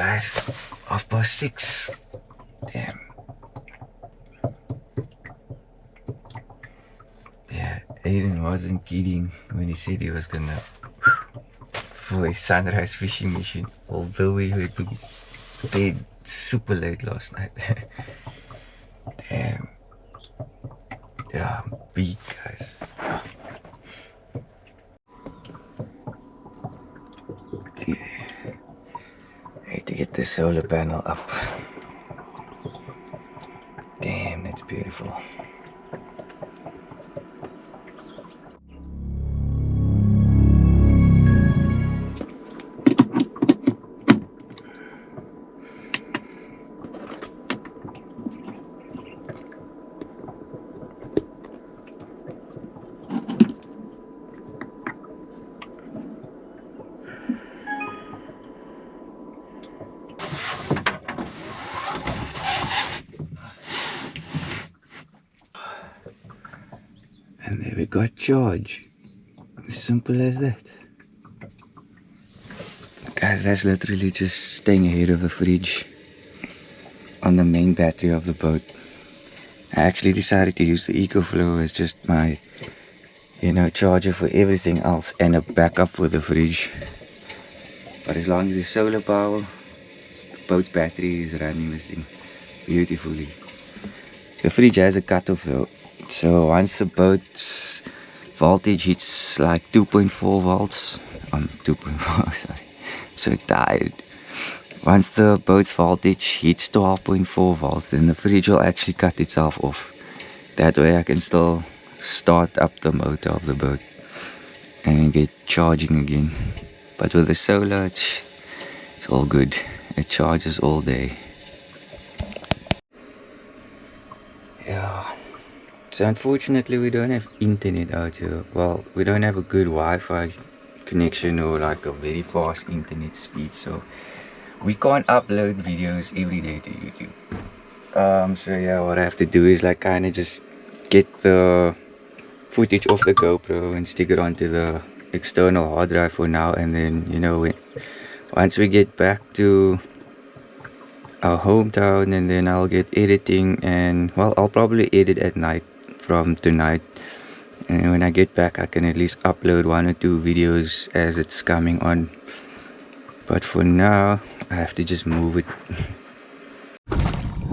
guys, 6:30. Damn. Yeah, Aiden wasn't kidding when he said he was gonna for a sunrise fishing mission, although we went to bed super late last night. Damn. Yeah, big guys. Okay. I need to get the solar panel up. Damn, that's beautiful. And there we got charge. As simple as that. Guys, that's literally just staying ahead of the fridge on the main battery of the boat. I actually decided to use the EcoFlow as just my, charger for everything else and a backup for the fridge. But as long as the solar power, the boat's battery is running this thing beautifully. The fridge has a cutoff though. So once the boat's voltage hits like 2.4 volts, 2.4, sorry, I'm so tired. Once the boat's voltage hits 12.4 volts, then the fridge will actually cut itself off. That way I can still start up the motor of the boat and get charging again. But with the solar, it's all good. It charges all day. Yeah. So unfortunately we don't have internet out here. Well, we don't have a good Wi-Fi connection or like a very fast internet speed, so we can't upload videos every day to YouTube. So yeah, what I have to do is like kind of just get the footage off the GoPro and stick it onto the external hard drive for now, and then once we get back to our hometown, and then I'll get editing, and well, I'll probably edit at night from tonight, and when I get back I can at least upload 1 or 2 videos as it's coming on. But for now I have to just move it.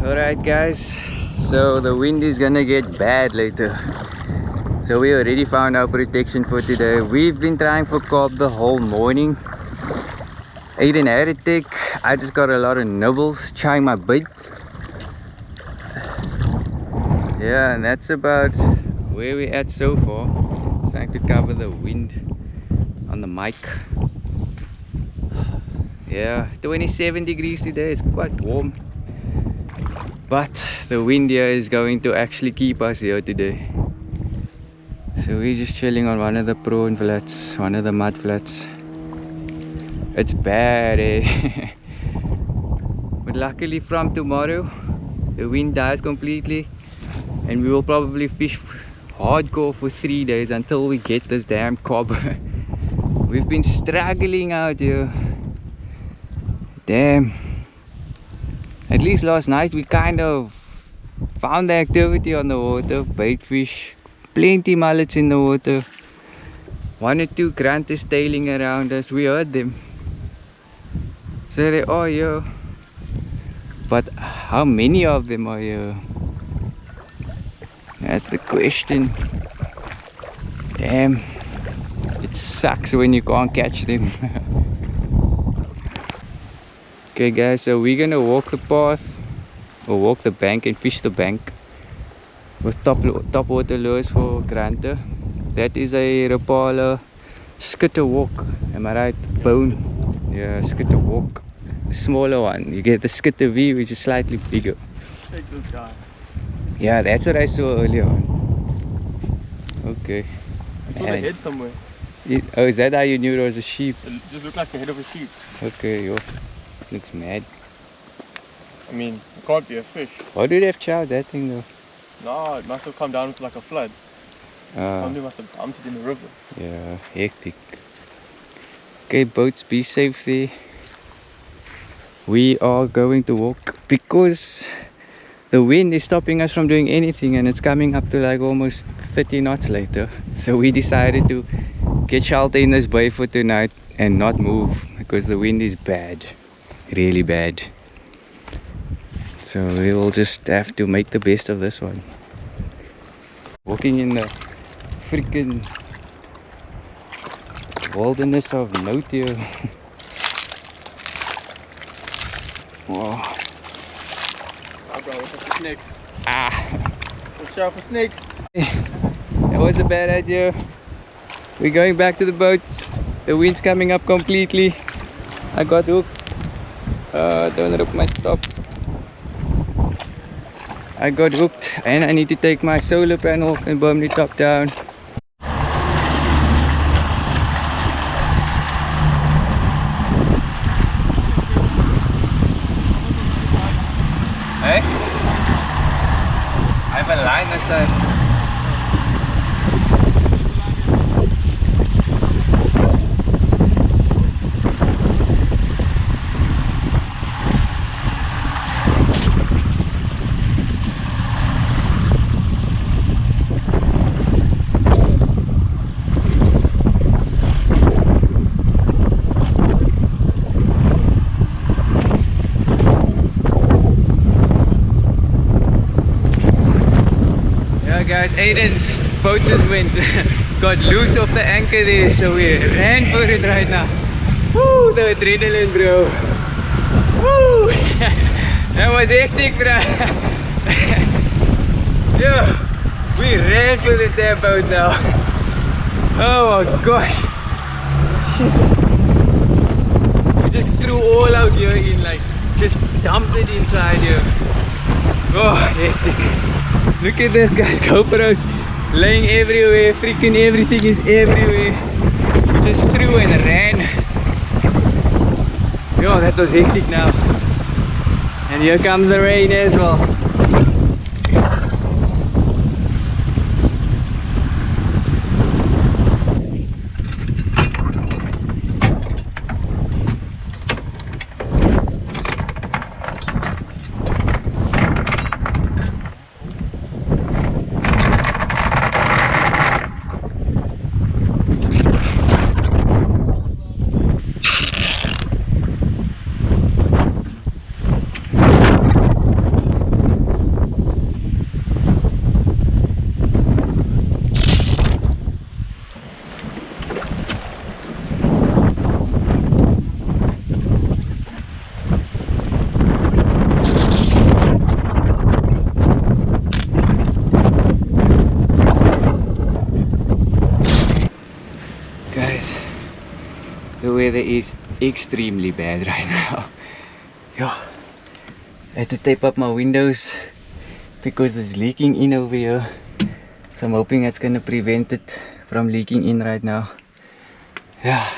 Alright guys, so the wind is gonna get bad later, so we already found our protection for today. We've been trying for carp the whole morning. Aiden had a tick. I just got a lot of nibbles trying my bait. Yeah, and that's about where we're at so far. Trying to cover the wind on the mic. Yeah, 27 degrees today. It's quite warm, but the wind here is going to actually keep us here today. So we're just chilling on one of the prawn flats, one of the mud flats. It's bad, eh? But luckily from tomorrow the wind dies completely, and we will probably fish hardcore for 3 days until we get this damn cob. We've been struggling out here. Damn. At least last night we kind of found the activity on the water. Bait fish, plenty mullets in the water, 1 or 2 grunts tailing around us. We heard them, so they are here, but how many of them are here? That's the question. Damn, it sucks when you can't catch them. Okay guys, so we're gonna walk the path, or walk the bank and fish the bank with top water lures for grunter. That is a Rapala skitter walk, am I right? Bone. Yeah, skitter walk. Smaller one. You get the skitter V, which is slightly bigger. Take this guy. Yeah, that's what I saw earlier on. Okay. I saw the head somewhere. Oh, is that how you knew it was a sheep? It just looked like the head of a sheep. Okay, yo. Looks mad. I mean, it can't be a fish. Why do they have chowed that thing though? No, it must have come down with like a flood. Somebody must have dumped it in the river. Yeah, hectic. Okay, boats, be safe there. we are going to walk because the wind is stopping us from doing anything, and it's coming up to like almost 30 knots later. So we decided to get shelter in this bay for tonight and not move because the wind is bad, really bad. So we will just have to make the best of this one. Walking in the freaking wilderness of note here. Wow. Oh, bro, watch out for snakes. Ah, Watch out for snakes. that was a bad idea. We're going back to the boats. The wind's coming up completely. I got hooked. Don't hook my stop. I got hooked and I need to take my solar panel and bomb the top down. Hey? I have a line or something. Guys, Aiden's boat just went got loose off the anchor there, so we ran for it right now. Woo, the adrenaline, bro. Woo, that was hectic, bro. Yeah, we ran for this damn boat now. Oh my gosh. We just threw all our gear in, like just dumped it inside here. Oh, hectic. Look at this, guys, GoPros laying everywhere, freaking everything is everywhere. We just threw and ran. Yo, that was hectic now. And here comes the rain as well. The weather is extremely bad right now. Yo, I had to tape up my windows because it's leaking in over here. So I'm hoping that's gonna prevent it from leaking in right now. Yeah,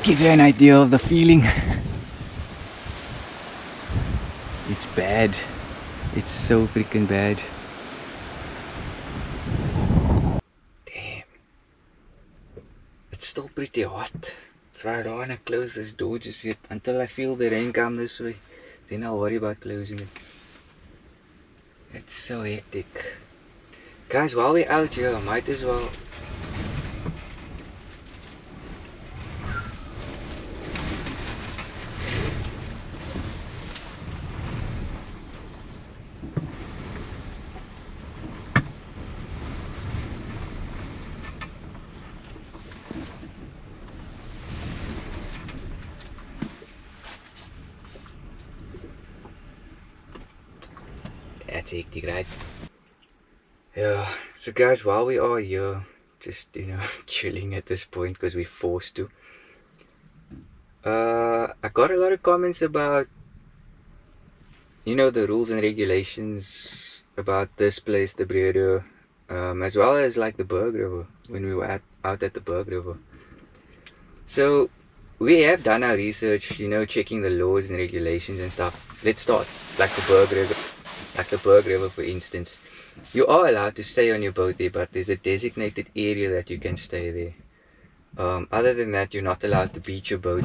give you an idea of the feeling. It's bad. It's so freaking bad. Damn. It's still pretty hot. So I don't want to close this door just yet until I feel the rain come this way. Then I'll worry about closing it. It's so hectic. Guys, while we're out here, I might as well that's hectic, right? Yeah, so guys, while we are here, just, you know, chilling at this point because we're forced to. I got a lot of comments about, you know, the rules and regulations about this place, the Breede, as well as like the Berg River, when we were out at the Berg River. So we have done our research, you know, checking the laws and regulations and stuff. Let's start like the Berg River. Like the Berg River, for instance, you are allowed to stay on your boat there, but there's a designated area that you can stay there. Other than that, you're not allowed to beach your boat.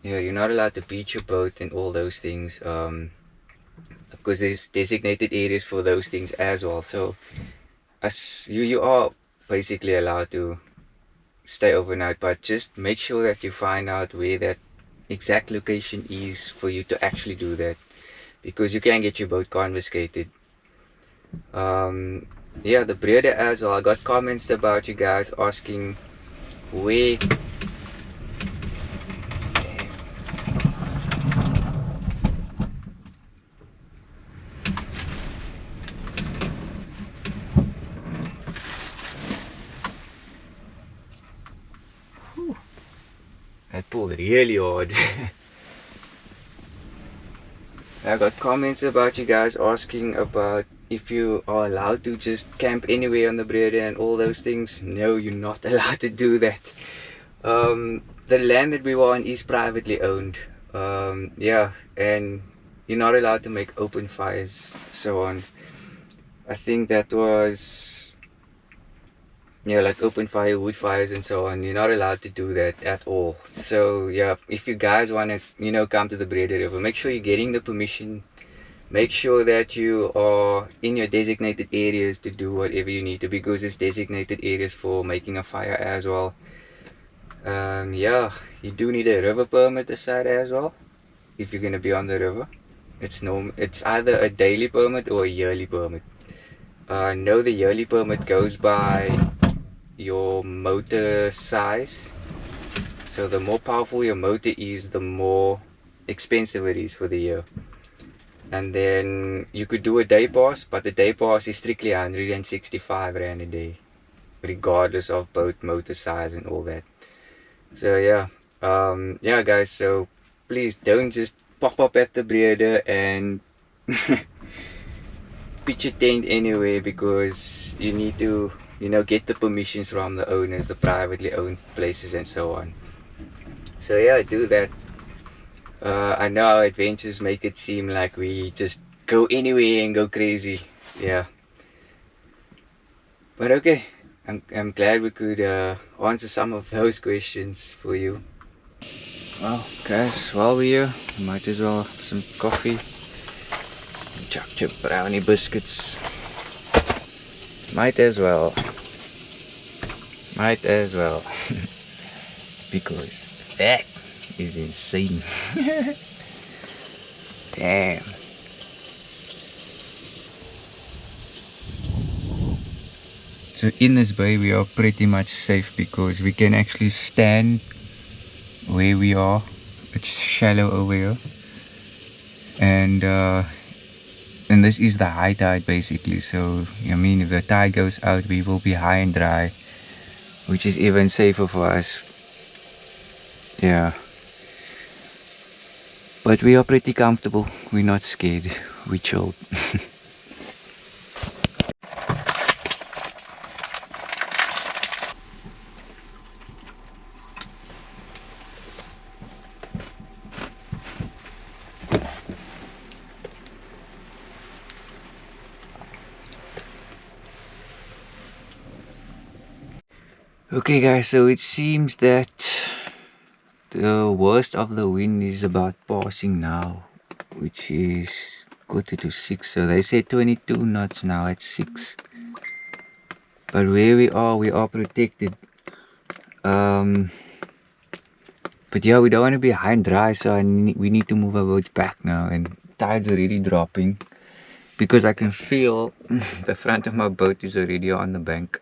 yeah, you're not allowed to beach your boat and all those things, because there's designated areas for those things as well. So as you are basically allowed to stay overnight, but just make sure that you find out where that exact location is for you to actually do that, because you can get your boat confiscated. Yeah, the Breede as well. I got comments about you guys asking where. That pulled really hard. I got comments about you guys asking about if you are allowed to just camp anywhere on the Breede and all those things. No, you're not allowed to do that. The land that we were on is privately owned. Yeah, and you're not allowed to make open fires, so on. I think that was, yeah, like open fire, wood fires and so on. You're not allowed to do that at all. So yeah, if you guys want to, come to the Breede River, make sure you're getting the permission. Make sure that you are in your designated areas to do whatever you need to, because there's designated areas for making a fire as well. Yeah, you do need a river permit aside as well if you're gonna be on the river. It's either a daily permit or a yearly permit. No, the yearly permit goes by your motor size. So the more powerful your motor is, the more expensive it is for the year. And then you could do a day pass, but the day pass is strictly 165 rand a day, regardless of boat motor size and all that. So yeah, yeah guys, so please don't just pop up at the Breede and pitch a tent anyway, because you need to, get the permissions from the owners, the privately owned places and so on. So yeah, do that. I know our adventures make it seem like we just go anywhere and go crazy. Yeah. But okay, I'm glad we could answer some of those questions for you. Well, guys, while we're here, might as well have some coffee. Chocolate brownie biscuits. Might as well. Might as well. Because that is insane. Damn. So in this bay we are pretty much safe because we can actually stand where we are. It's shallow over here. And this is the high tide basically. So I mean, if the tide goes out, we will be high and dry, which is even safer for us. Yeah. But we are pretty comfortable. We're not scared. We chilled. Okay guys, so it seems that the worst of the wind is about passing now, which is 5:45. So they say 22 knots now at 6. But where we are protected. But yeah, we don't want to be high and dry, so we need to move our boat back now. And tide's already dropping, because I can feel the front of my boat is already on the bank.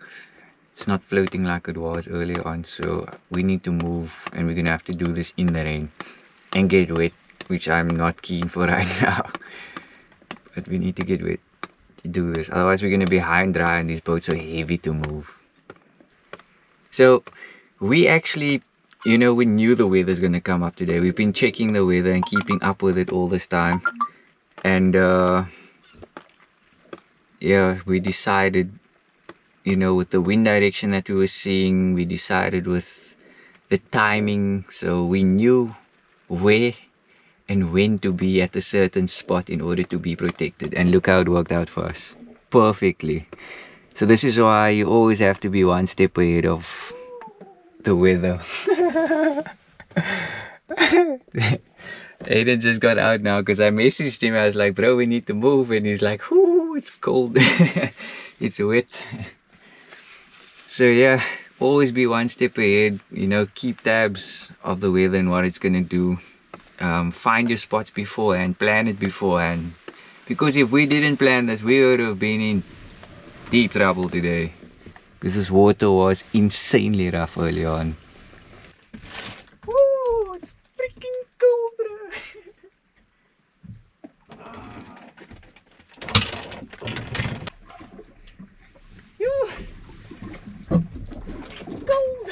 It's not floating like it was earlier on, so we need to move, and we're gonna have to do this in the rain and get wet, which I'm not keen for right now. But we need to get wet to do this, otherwise we're gonna be high and dry and these boats are heavy to move. So we actually, we knew the weather's gonna come up today. We've been checking the weather and keeping up with it all this time, and yeah, we decided, with the wind direction that we were seeing, we decided with the timing, so we knew where and when to be at a certain spot in order to be protected. And look how it worked out for us perfectly. So this is why you always have to be one step ahead of the weather. Aiden just got out now because I messaged him. I was like, bro, we need to move. And he's like, whoo, it's cold. It's wet. So yeah, always be one step ahead. You know, keep tabs of the weather and what it's going to do. Find your spots beforehand. Plan it beforehand. Because if we didn't plan this, we would have been in deep trouble today. Because this water was insanely rough early on. Woo, it's freaking cold, bro. It's cold.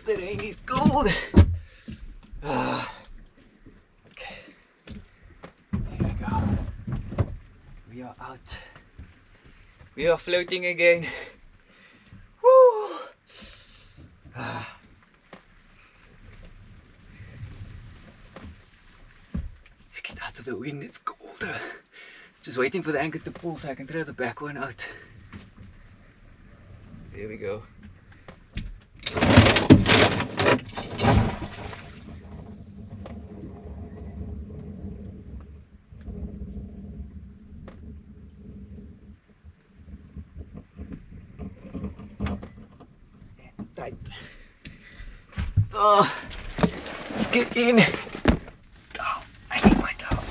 The rain is cold. Okay. Here we go. We are out. We are floating again. Woo. Let's get out of the wind, it's cold. Just waiting for the anchor to pull so I can throw the back one out. There we go. Tight. Oh, let's get in. Oh, I need my towel.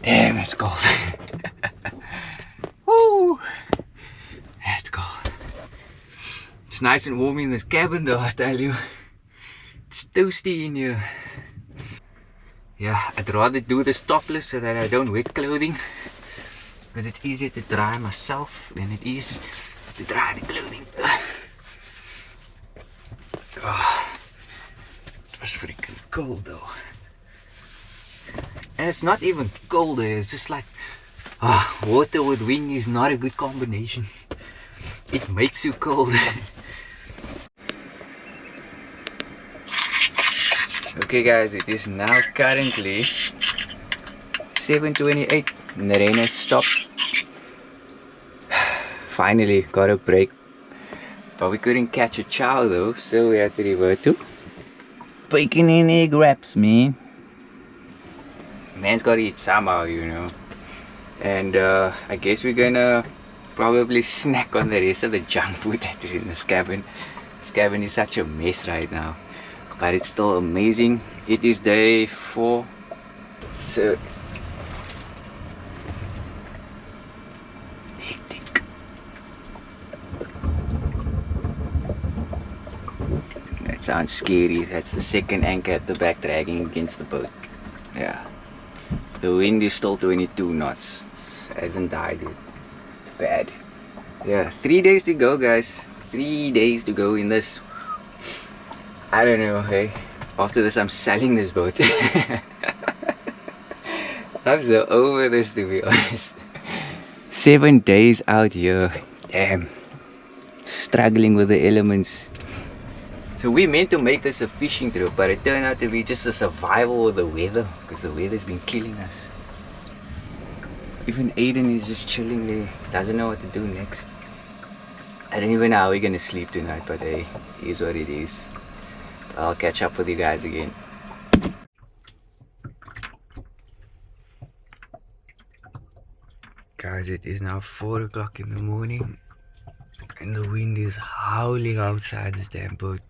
Damn, it's cold. Woo! It's cold. It's nice and warm in this cabin though, I tell you. It's toasty in here. Yeah, I'd rather do this topless so that I don't wet clothing. Because it's easier to dry myself than it is to dry the clothing. Oh, it was freaking cold though. And it's not even colder, it's just like water with wind is not a good combination. It makes you cold. Okay guys, it is now currently 7:28 and the rain has stopped. Finally got a break. But we couldn't catch a chow though, so we had to revert to bacon and egg wraps, man. Man's gotta eat somehow, you know. And I guess we're gonna probably snack on the rest of the junk food that is in this cabin. This cabin is such a mess right now, but it's still amazing. It is day 4, so hectic. That sounds scary. That's the second anchor at the back dragging against the boat. Yeah. The wind is still 22 knots. It hasn't died yet. It's bad. Yeah, 3 days to go, guys. 3 days to go in this. I don't know, hey. After this, I'm selling this boat. I'm so over this, to be honest. 7 days out here. Damn. Struggling with the elements. So we meant to make this a fishing trip, but it turned out to be just a survival with the weather, because the weather's been killing us. Even Aiden is just chilling there, doesn't know what to do next. I don't even know how we're gonna sleep tonight, but hey, it is what it is. I'll catch up with you guys again. Guys, it is now 4 o'clock in the morning and the wind is howling outside this damn boat.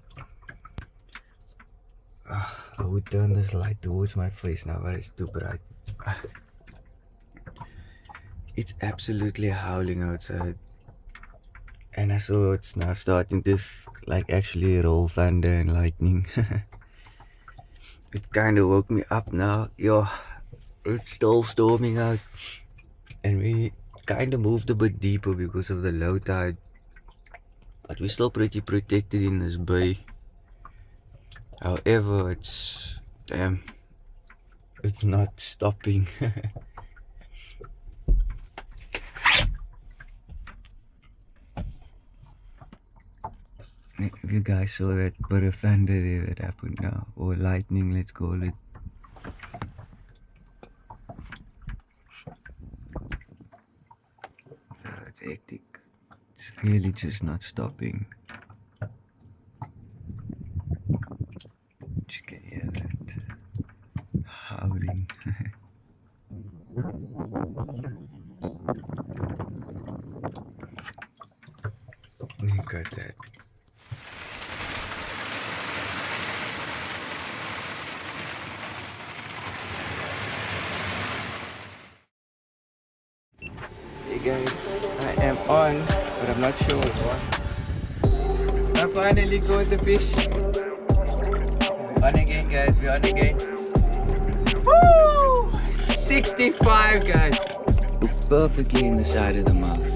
I would turn this light towards my face now, but it's too bright. It's absolutely howling outside. And I saw it's now starting to like actually roll thunder and lightning. It kind of woke me up now. Yo, it's still storming out. And we kind of moved a bit deeper because of the low tide. But we're still pretty protected in this bay. However, it's not stopping. If you guys saw that bit of thunder there that happened now, or lightning, let's call it. hectic. It's really just not stopping. You can hear it howling. Look at that. Hey guys, I am on, but I'm not sure what. I finally caught the fish. On again guys, we're on again. Woo! 65 guys! Perfectly in the side of the mouth.